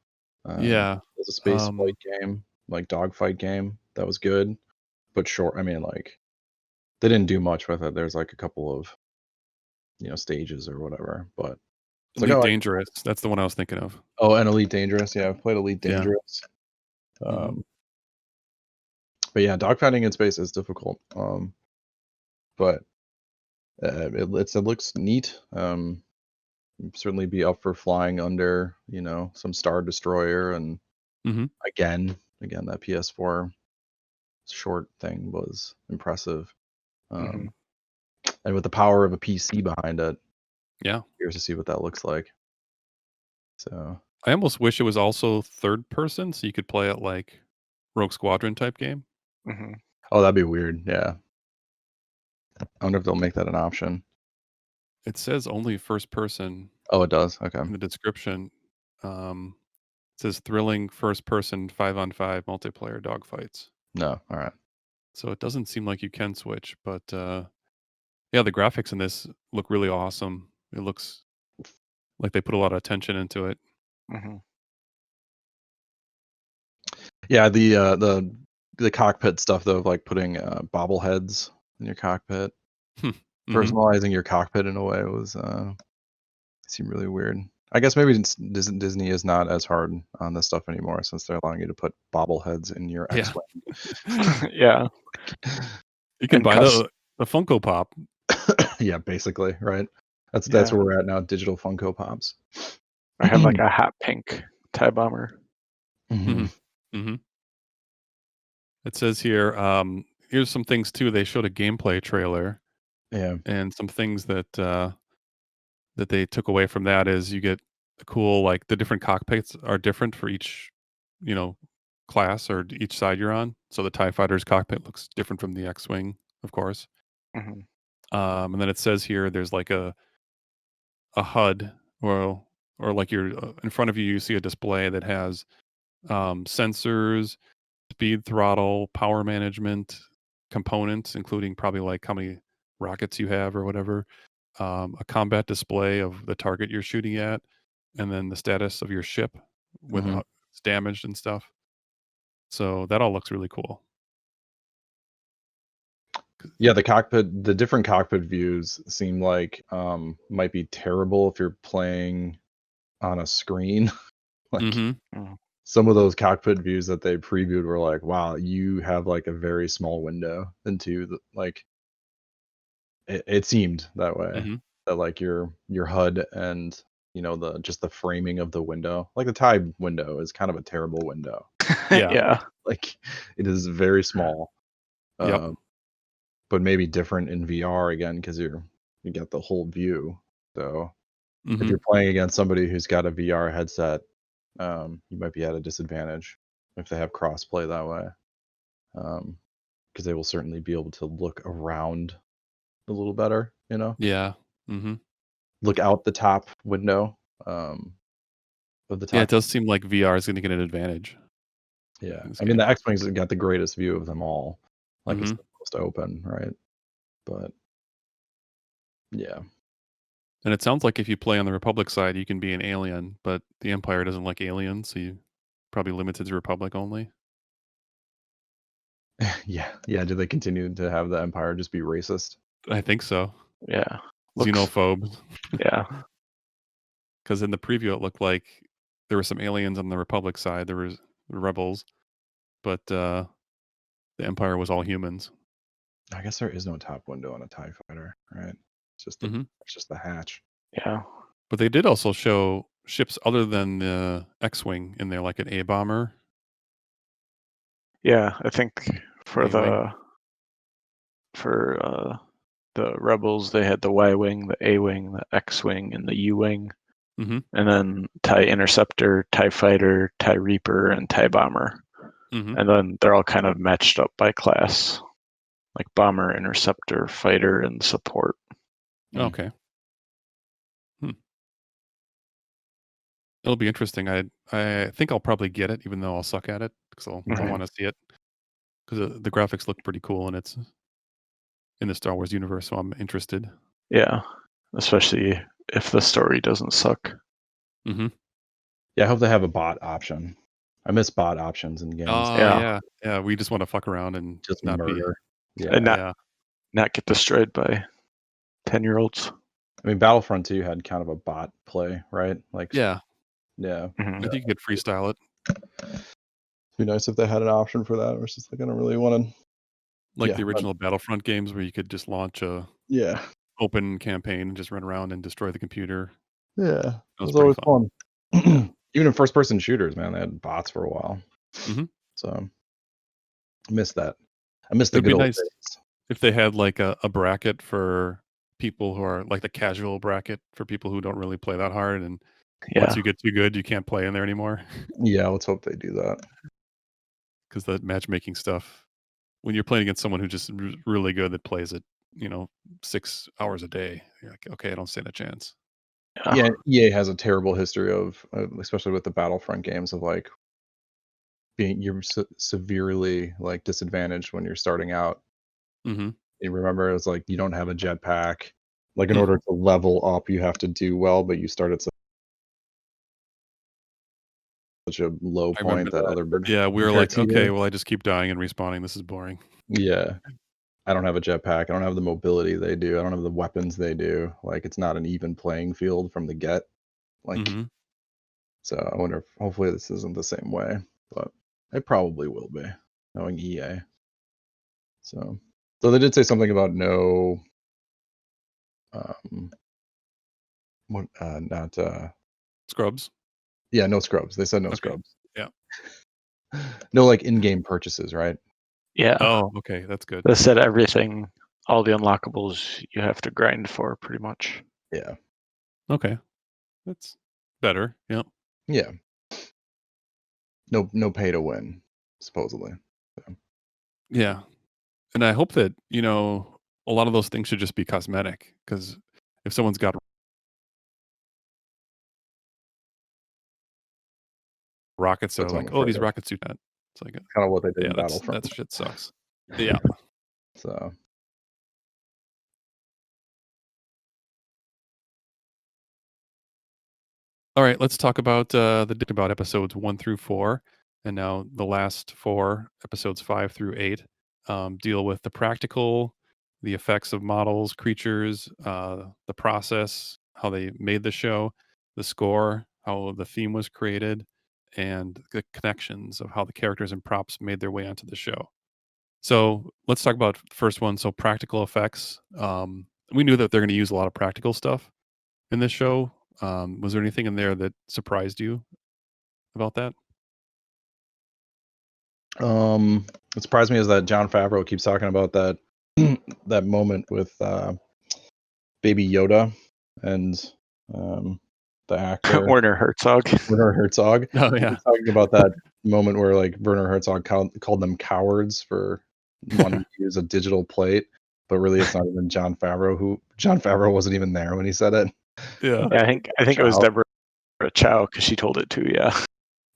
Yeah. It was a space flight Um, game, like dogfight game that was good, but short. I mean, like they didn't do much with it. There's like a couple of stages or whatever, but it's like, Elite oh, Dangerous. That's the one I was thinking of. and Elite Dangerous. Yeah, I've played Elite Yeah. Dangerous. Hmm. But yeah, dogfighting in space is difficult. But it looks neat. Certainly be up for flying under, some Star Destroyer, and Hmm. again, again, that PS4 short thing was impressive. Mhm. And with the power of a PC behind it, Yeah. curious to see what that looks like. So I almost wish it was also third person, so you could play it like Rogue Squadron type game. Mhm. oh, that'd be weird. Yeah. I wonder if they'll make that an option. It says only first person Oh, it does. Okay. in the description. It says thrilling first person 5-on-5 multiplayer dogfights. No. All right. So it doesn't seem like you can switch, but yeah, the graphics in this look really awesome. It looks like they put a lot of attention into it. Mhm. Yeah, the cockpit stuff though, of like putting bobbleheads in your cockpit, Mhm. personalizing your cockpit in a way was seemed really weird. I guess maybe Disney is not as hard on this stuff anymore since they're allowing you to put bobbleheads in your Yeah. X-wing. Yeah. You can And buy the Funko Pop. Yeah, basically, right? That's Yeah. where we're at now. Digital Funko Pops. I had like a hot pink TIE bomber. Mhm. Mm-hmm. It says here, here's some things too. They showed a gameplay trailer, Yeah. and some things that that they took away from that is you get a cool, like the different cockpits are different for each, you know, class or each side you're on. So the TIE fighter's cockpit looks different from the X-wing, of course. Mhm. And then it says here there's like a HUD or like you're in front of you, you see a display that has sensors, speed throttle, power management components, including probably like how many rockets you have or whatever, a combat display of the target you're shooting at, and then the status of your ship with Mhm. how it's damaged and stuff. So that all looks really cool. Yeah, the different cockpit views seem like might be terrible if you're playing on a screen. Like Mm-hmm. some of those cockpit views that they previewed were like, wow, you have like a very small window into the like it seemed that way. Mm-hmm. That like your HUD and the just the framing of the window. Like the TIE window is kind of a terrible window. Yeah. Yeah. Like it is very small. Yep. But maybe different in VR again because you get the whole view. So if Mm-hmm. you're playing against somebody who's got a VR headset, you might be at a disadvantage if they have crossplay that way, because they will certainly be able to look around a little better. Yeah. Mm-hmm. Look out the top window of the Yeah, it top. does seem like VR is going to get an advantage. Yeah, in this I mean game. the X-wing's got the greatest view of them all. Like it's Mhm. the most open, right? But yeah. And it sounds like if you play on the Republic side, you can be an alien, but the Empire doesn't like aliens, so you probably limited to Republic only. Yeah. Do they continue to have the Empire just be racist? I think so. Yeah. Xenophobe. Yeah. Because in the preview, it looked like there were some aliens on the Republic side. There was rebels, but the Empire was all humans. I guess there is no top window on a TIE fighter, right? It's Mhm. just the hatch. Yeah. But they did also show ships other than the X-wing in there, like an A bomber. Yeah. I think for A-wing. the rebels, they had the Y-wing, the A-wing, the X-wing, and the U-wing, Mhm. and then TIE Interceptor, TIE Fighter, TIE Reaper, and TIE Bomber. Mhm. And then they're all kind of matched up by class, like Bomber, Interceptor, Fighter, and Support. Okay. It'll be interesting. I think I'll probably get it, even though I'll suck at it, because I Mhm. want to see it. Because the graphics look pretty cool, and it's in the Star Wars universe, so I'm interested. Yeah, especially if the story doesn't suck. Mm-hmm. Yeah, I hope they have a bot option. I miss bot options in games. Oh Yeah. yeah. We just want to fuck around and Just not be. murder. Yeah. And Yeah. not get destroyed by 10-year-olds. I mean, Battlefront 2 had kind of a bot play, right? Like, Yeah. yeah. Mhm. I think you could freestyle it, It'd be nice if they had an option for that versus like I don't really want to. like Yeah, the original Battlefront games, where you could just launch a Yeah. open campaign and just run around and destroy the computer. Yeah. That was It was pretty always fun. fun. Even in first person shooters, man, they had bots for a while. Mm-hmm. So I miss that. I miss the It'd good be old nice days. if they had like a bracket for people who are like the casual bracket for people who don't really play that hard, and once Yeah. you get too good, you can't play in there anymore Yeah, let's hope they do that. because the matchmaking stuff. When you're playing against someone who's just really good that plays it, 6 hours a day, you're like, okay, I don't stand a chance. Yeah, EA has a terrible history of, especially with the Battlefront games, of like you're severely like disadvantaged when you're starting out. Mm-hmm. You remember, it was like you don't have a jetpack. Like in Hmm. order to level up, you have to do well, but you start at such a low I remember point that that. other Yeah, we were compared like, to okay, you. well, I just keep dying and respawning. This is boring. Yeah, I don't have a jetpack. I don't have the mobility they do. I don't have the weapons they do. Like it's not an even playing field from the get. Like Mm-hmm. so, I wonder if hopefully this isn't the same way, but it probably will be, knowing EA. So they did say something about no, um, what, not, Scrubs. yeah, no scrubs. They said no Okay. scrubs. Yeah. No, like in-game purchases, right? Yeah. Oh, okay, that's good. They said everything, all the unlockables you have to grind for pretty much. Yeah, Okay, that's better. Yeah. yeah. No pay to win, supposedly. So, Yeah. And I hope that, a lot of those things should just be cosmetic, because if someone's got rockets that are that's what I'm like, oh, afraid these of. rockets do that. It's like, Kind of what they did yeah, in Battlefront. that shit sucks. Yeah. So All right, let's talk about about episodes 1 through 4, and now the last 4 episodes 5 through 8 deal with the practical, the effects of models, creatures, the process, how they made the show, the score, how the theme was created, and the connections of how the characters and props made their way onto the show. So let's talk about the first one. So practical effects. We knew that they're going to use a lot of practical stuff in this show. Was there anything in there that surprised you about that? What surprised me is that Jon Favreau keeps talking about that that moment with Baby Yoda and the actor Werner Herzog. Werner Herzog. Oh He yeah, keeps talking about that moment where like Werner Herzog called them cowards for wanting to use a digital plate, but really it's not even Jon Favreau wasn't even there when he said it. yeah. Yeah, I think it was Chow. Deborah Chow because she told it too. Yeah,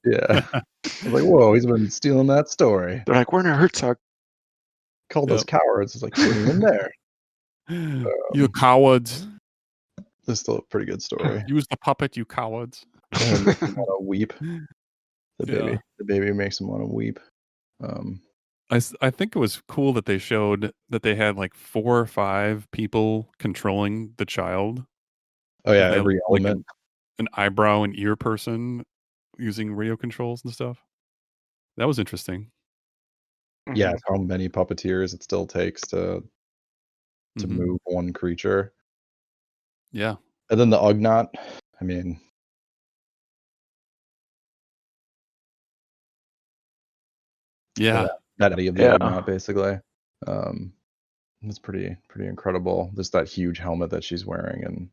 Yeah. I was like, whoa, he's been stealing that story. they're like Werner Herzog. Called us Yep. cowards. It's like you weren't even there. You cowards! This is still a pretty good story. Use the puppet, you cowards! And it makes him want to weep. Yeah. The baby makes him want to weep. I think it was cool that they showed that they had like 4 or 5 people controlling the child. Oh yeah, They had every like element. an eyebrow and ear person using radio controls and stuff. That was interesting. Yeah, Mhm. it's how many puppeteers it still takes to Mhm. move one creature. Yeah. And then the Ugnaught, I mean, Yeah. that idea of the Yeah. Ugnaught basically. It's pretty incredible. Just that huge helmet that she's wearing,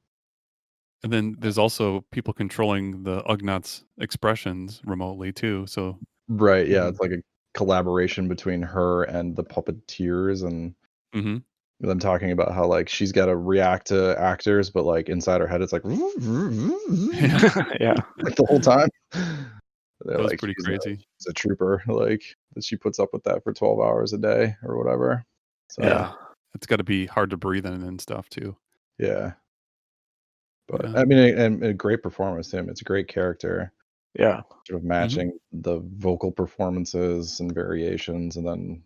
And then there's also people controlling the Ugnaughts' expressions remotely too. So right, yeah, Mhm. it's like a collaboration between her and the puppeteers, and Mhm. them talking about how like she's got to react to actors, but like inside her head it's like like Yeah. Yeah. the whole time. They're That was like pretty crazy. she's a trooper, like that she puts up with that for 12 hours a day or whatever. So Yeah. It's gotta be hard to breathe in and stuff too. yeah. But Yeah. I mean, and a great performance. Him, it's a great character. Yeah. Sort of Mhm. matching the vocal performances and variations, and then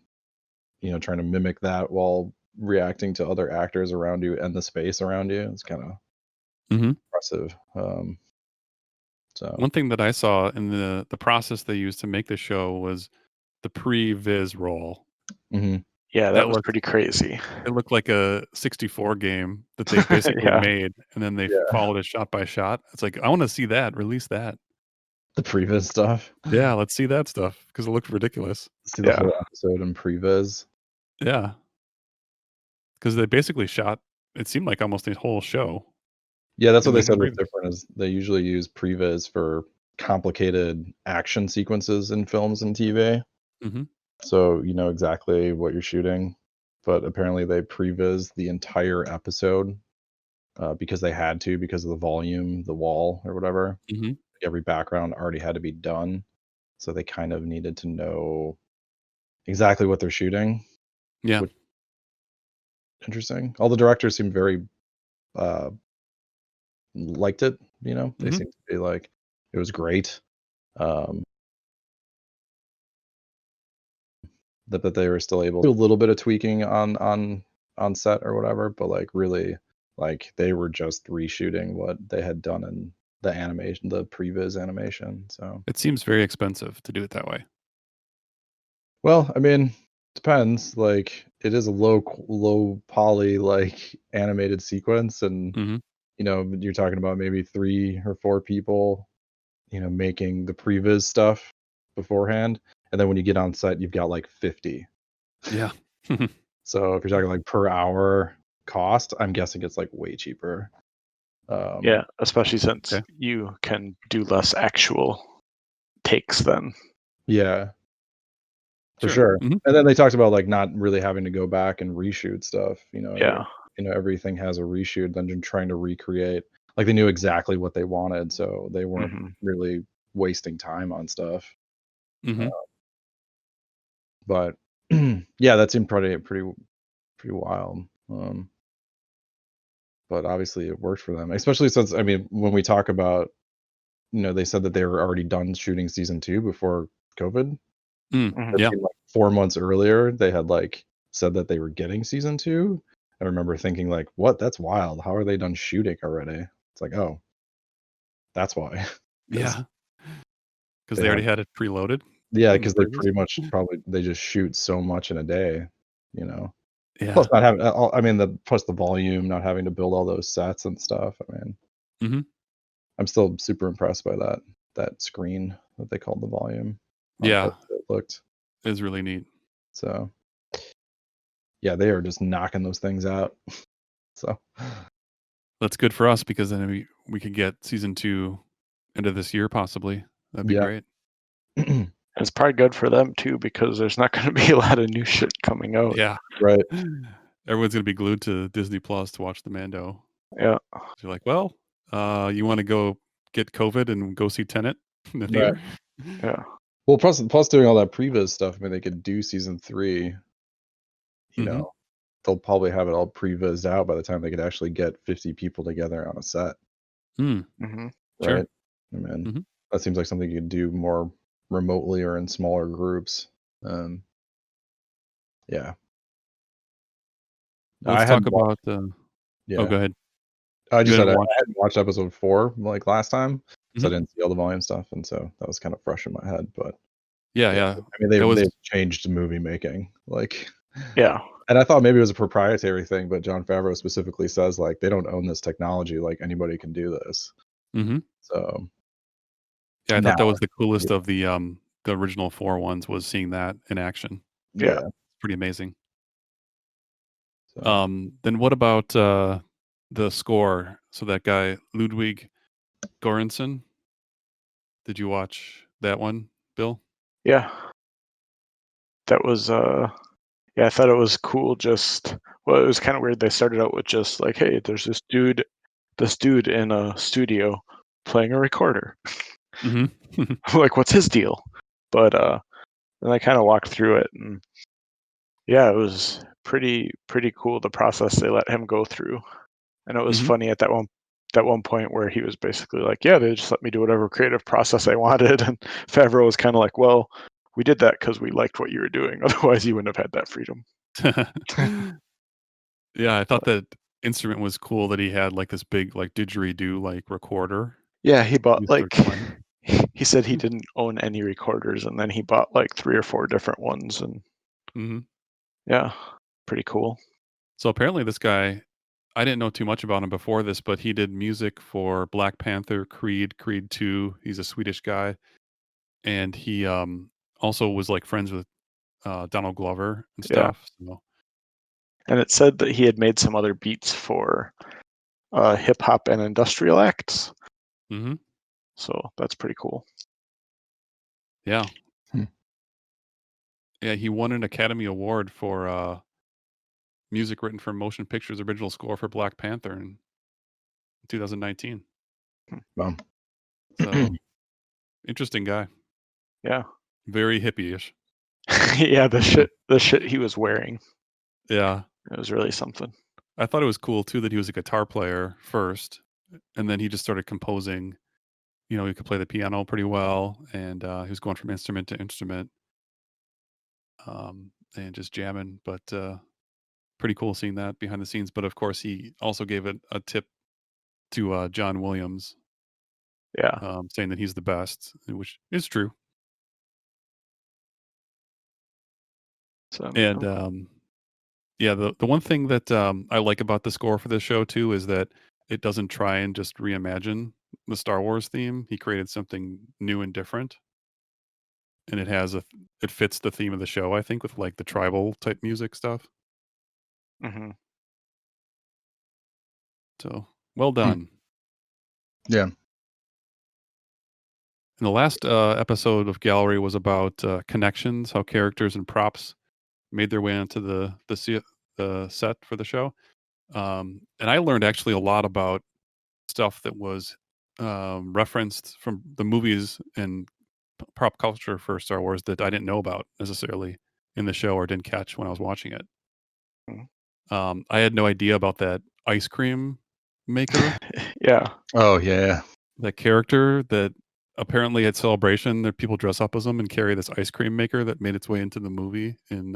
trying to mimic that while reacting to other actors around you and the space around you. It's kind of Mhm. impressive. So One thing that I saw in the process they used to make the show was the pre-viz roll. mhm. Yeah, that That was looked pretty crazy. it looked like a 64 game that they basically Yeah. made, and then they Yeah. followed it shot by shot. It's like, I wanna see that, release that. The previs stuff. Yeah, let's see that stuff because it looked ridiculous. See the whole episode in previs. Yeah, because they basically shot. It seemed like almost the whole show. Yeah, that's what in they the said was previs. different. Is they usually use previs for complicated action sequences in films and TV. Mhm. So you know exactly what you're shooting. But apparently they previs the entire episode because they had to, because of the volume, the wall, or whatever. Mhm. Every background already had to be done. So they kind of needed to know exactly what they're shooting. Yeah. Which interesting. All the directors seem very liked it. You know, they Mhm. seem to be like it was great. Um, that they were still able to do a little bit of tweaking on set or whatever, but like really, like they were just reshooting what they had done in the animation, the previs animation. So It seems very expensive to do it that way. well, I mean, depends. Like it is a low poly like animated sequence, and Mhm. you know you're talking about maybe 3 or 4 people, you know, making the previs stuff beforehand, and then when you get on set, you've got like 50. Yeah. So if you're talking like per hour cost, I'm guessing it's like way cheaper. Yeah, especially since Okay. you can do less actual takes then. Yeah, for Sure. sure. Mhm. And then they talked about like not really having to go back and reshoot stuff. Yeah. You know everything has a reshoot. Then just trying to recreate, like they knew exactly what they wanted, so they weren't hmm really wasting time on stuff. Mhm. But yeah, that seemed pretty wild. But obviously it worked for them, especially since I mean, when we talk about, you know, they said that they were already done shooting season 2 before COVID. hmm Yeah. It seemed like 4 months earlier, they had, like, said that they were getting season 2. I remember thinking like, "What? That's wild. How are they done shooting already?" It's like, "Oh, that's why." 'Cause Yeah. Because they they already have had it preloaded yeah, in the 'cause they previs. pretty much probably they just shoot so much in a day, you know? Yeah. Plus not having I mean, plus the volume, not having to build all those sets and stuff. I mean, Mhm. I'm still super impressed by that screen that they called the volume on how Yeah. good it looked. It was really neat. So, yeah, they are just knocking those things out. So, That's good for us because then we could get season 2 end of this year possibly. That'd be yeah. great. It's probably good for them too because there's not going to be a lot of new shit coming out. Yeah. Right. Everyone's gonna be glued to Disney Plus to watch the Mando. Yeah. So you're like, "Well, you wanna go get COVID and go see Tenet in the Right. theater?" Yeah. Well, plus doing all that previs stuff, I mean, they could do season 3, you Mhm. know, they'll probably have it all prevised out by the time they could actually get 50 people together on a set, Mm. hmm Sure. right? I mean, Mhm. that seems like something you could do more remotely or in smaller groups. Yeah. Well, I let's talk hadn't watched about, oh, yeah. go ahead. I You just said hadn't I watched hadn't watched episode 4, like, last time, so I Mhm. didn't see all the volume stuff, and so that was kind of fresh in my head, but Yeah, yeah, yeah. I mean, It was they've changed movie making, like Yeah. and I thought maybe it was a proprietary thing, but Jon Favreau specifically says, like, they don't own this technology, like, anybody can do this. Mhm. So, Yeah, I thought now that was the yeah, coolest of the original 4 ones was seeing that in action. Yeah. yeah, Pretty amazing. so Then what about, the score? So that guy, Ludwig Göransson, did you watch that one, Bill? Yeah. That was yeah, I thought it was cool just well, it was kind of weird they started out with just like, hey, there's this dude in a studio playing a recorder. Mhm. Like what's his deal? But then I kind of walked through it and yeah, it was pretty cool the process they let him go through. And it was Mhm. funny at that one point where he was basically like, "Yeah, they just let me do whatever creative process I wanted," and Favreau was kind of like, "Well, we did that because we liked what you were doing. Otherwise, you wouldn't have had that freedom." Yeah, I thought But, that instrument was cool that he had, like, this big, like, didgeridoo, like, recorder. yeah, he bought He used to like record. he said he didn't own any recorders, and then he bought like 3 or 4 different ones, and Mhm. yeah, pretty cool. So apparently this guy, I didn't know too much about him before this, but he did music for Black Panther, Creed, Creed 2. He's a Swedish guy, and he also was like friends with Donald Glover and Yeah. stuff. So, And it said that he had made some other beats for hip hop and industrial acts. mhm. So that's pretty cool. Yeah. Hmm. Yeah, he won an Academy Award for music written for motion pictures original score for Black Panther in 2019. Wow. So, interesting guy. Yeah. Very hippie-ish. Yeah, the shit he was wearing. Yeah. It was really something. I thought it was cool too that he was a guitar player first, and then he just started composing. You know, he could play the piano pretty well, and he was going from instrument to instrument, and just jamming. But pretty cool seeing that behind the scenes. But of course, he also gave it a tip to John Williams, Yeah. saying that he's the best, which is true. So And yeah, the one thing that I like about the score for this show too is that it doesn't try and just reimagine the Star Wars theme. He created something new and different, and it fits the theme of the show. I think with like the tribal type music stuff. mhm. So well done. Yeah. And the last episode of Gallery was about connections, how characters and props made their way onto the set for the show. And I learned actually a lot about stuff that was referenced from the movies and prop culture for Star Wars that I didn't know about necessarily in the show or didn't catch when I was watching it. Mhm. I had no idea about that ice cream maker, Yeah. Oh yeah. that character that apparently at Celebration that people dress up as them and carry this ice cream maker that made its way into the movie in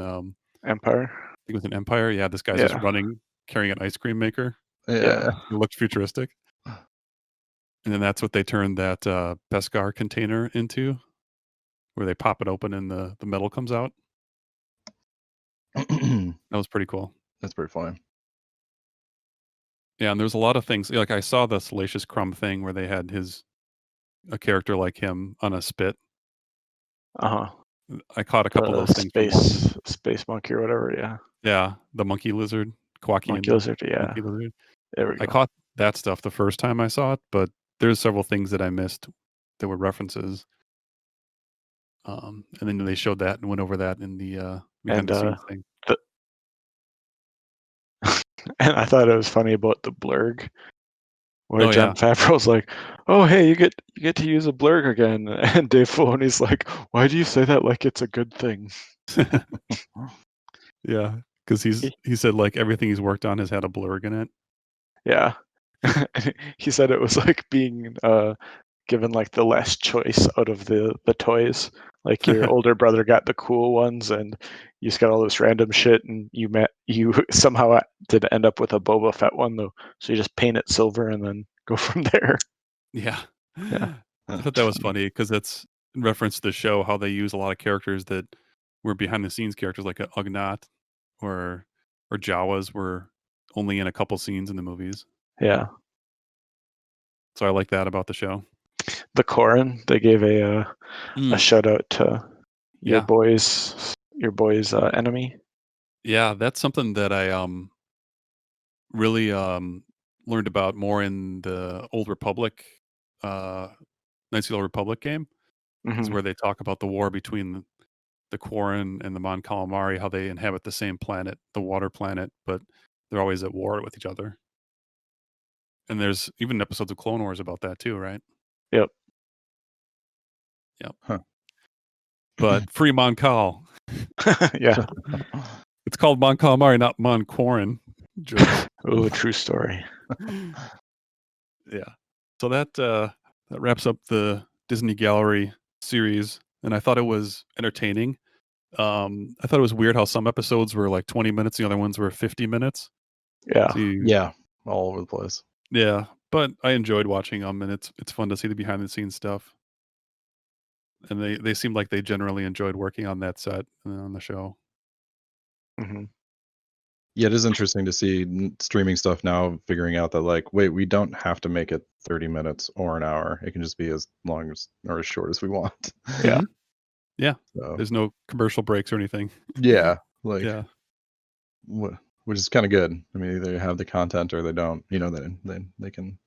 Empire. I think it was an Empire. Yeah, this guy's just Yeah. running carrying an ice cream maker. Yeah. It looked futuristic. And then that's what they turned that Beskar container into, where they pop it open and the metal comes out. That was pretty cool. That's pretty funny. Yeah, and there's a lot of things. Like I saw the Salacious Crumb thing where they had a character like him on a spit. Uh-huh. I caught a couple of The those things from watching. space monkey or whatever, yeah. Yeah, the monkey lizard, Quacky Monkey and lizard, yeah. monkey lizard. There we I go. caught that stuff the first time I saw it, but there's several things that I missed that were references. And then they showed that and went over that in the behind And the scenes thing. and I thought it was funny about the blurg, where Oh, Jon Favreau's like, "Oh, hey, you get to use a blurg again," and Dave Filoni's like, "Why do you say that like it's a good thing?" Yeah, because he said like everything he's worked on has had a blurg in it. Yeah. He said it was like being given like the last choice out of the toys. Like your older brother got the cool ones, and you just got all this random shit, and you somehow did end up with a Boba Fett one though. So you just paint it silver and then go from there. Yeah. Yeah. I thought that was funny because that's in reference to the show how they use a lot of characters that were behind the scenes characters like a Ugnaught or Jawas were only in a couple scenes in the movies. Yeah. So I like that about the show. The Corrin, they gave a shout out to your Yeah. boy's enemy. Yeah, that's something that I really learned about more in the Old Republic Knights of the Old Republic game is Mhm. where they talk about the war between the Quarren and the Mon Calamari, how they inhabit the same planet, the water planet, but they're always at war with each other. And there's even episodes of Clone Wars about that too, right? Yep. Yep. Huh. But free Mon Cal. Yeah. It's called Mon Calamari, not Mon Quarren. Jokes. Oh, true story. Yeah. So that wraps up the Disney Gallery series, and I thought it was entertaining. I thought it was weird how some episodes were like 20 minutes, the other ones were 50 minutes. Yeah. So Yeah. All over the place. yeah, but I enjoyed watching them, and it's fun to see the behind the scenes stuff. And they seemed like they generally enjoyed working on that set and on the show. Mhm. Yeah, it is interesting to see streaming stuff now figuring out that, like, wait, we don't have to make it 30 minutes or an hour. It can just be as long as or as short as we want. Yeah. Yeah. So, There's no commercial breaks or anything. yeah, like, Yeah. which is kind of good. I mean, either they have the content or they don't. You know, they can.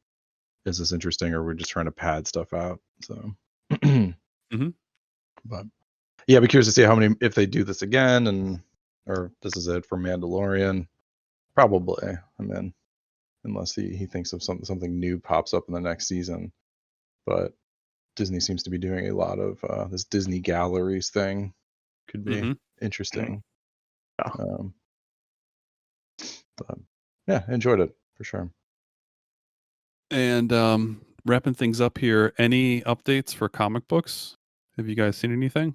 Is this interesting, or we're just trying to pad stuff out? So, but yeah, I'd be curious to see how many if they do this again, and or this is it for Mandalorian. Probably. I mean, unless he thinks of something new pops up in the next season. But Disney seems to be doing a lot of this Disney Galleries thing. Could be interesting. Yeah. But yeah, enjoyed it for sure. And wrapping things up here, any updates for comic books? Have you guys seen anything?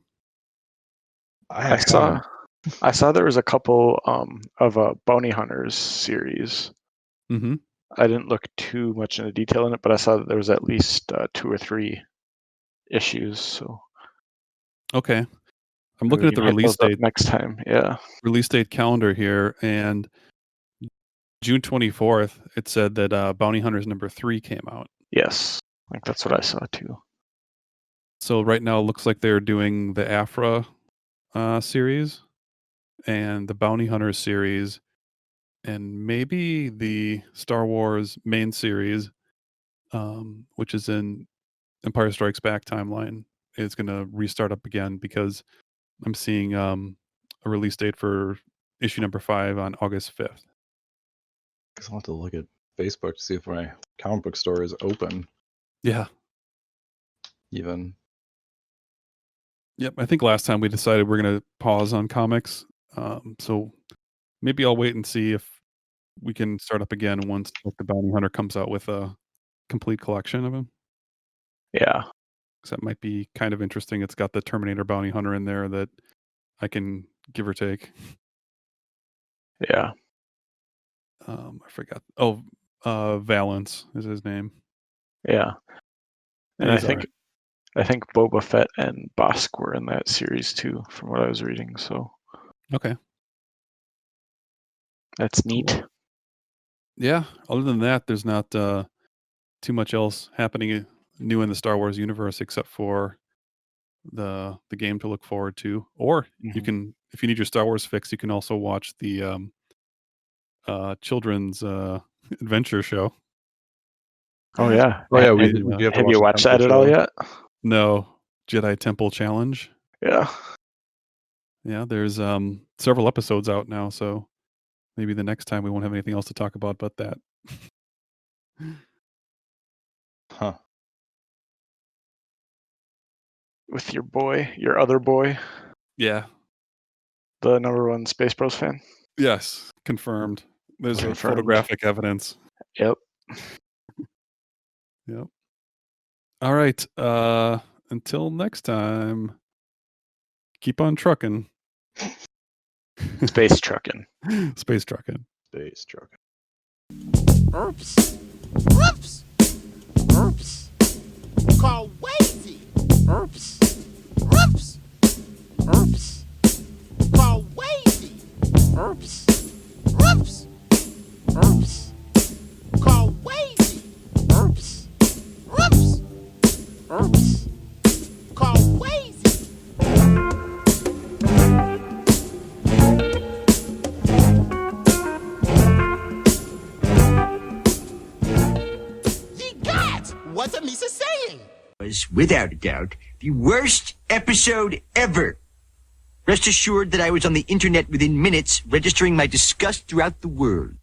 I saw there was a couple of a Bounty Hunters series. Mm-hmm. I didn't look too much into detail in it, but I saw that there was at least 2 or 3 issues. So okay, I'm looking at the release date next time. Yeah, release date calendar here, and June 24th. It said that Bounty Hunters #3 came out. yes, I think that's what I saw too. So right now it looks like they're doing the Afra series and the Bounty Hunters series, and maybe the Star Wars main series, which is in Empire Strikes Back timeline, is going to restart up again because I'm seeing a release date for issue #5 on August 5th. I guess I'll have to look at Facebook to see if my comic book store is open. Yeah. Even. Yep. I think last time we decided we're going to pause on comics. So maybe I'll wait and see if we can start up again once the Bounty Hunter comes out with a complete collection of them. Yeah. Because that might be kind of interesting. It's got the Terminator Bounty Hunter in there that I can give or take. Yeah. I forgot. Oh, Valance is his name. Yeah. And I think right. I think Boba Fett and Bosk were in that series too, from what I was reading. So okay, that's neat. Cool. Yeah. Other than that, there's not too much else happening new in the Star Wars universe except for the game to look forward to. Or you can, if you need your Star Wars fix, you can also watch the children's adventure show. Oh yeah. Oh yeah. Have you watched that at all yet? No. Jedi Temple Challenge. Yeah. Yeah. There's several episodes out now, so maybe the next time we won't have anything else to talk about but that. Huh. With your other boy. Yeah. The #1 Space Bros fan. Yes, confirmed. There's a photographic evidence. Yep. Yep. All right. Until next time, keep on trucking. Space trucking. Space trucking. Space trucking. Oops. Oops. Oops. Call Wazy. Oops. Oops. Oops. Call Wazy. Oops. Oops. Oops. Call Wazy. Oops. Oops. Oops. Call Wazy. Ye gods, what's a Misa saying? Was, without a doubt, the worst episode ever. Rest assured that I was on the internet within minutes, registering my disgust throughout the world.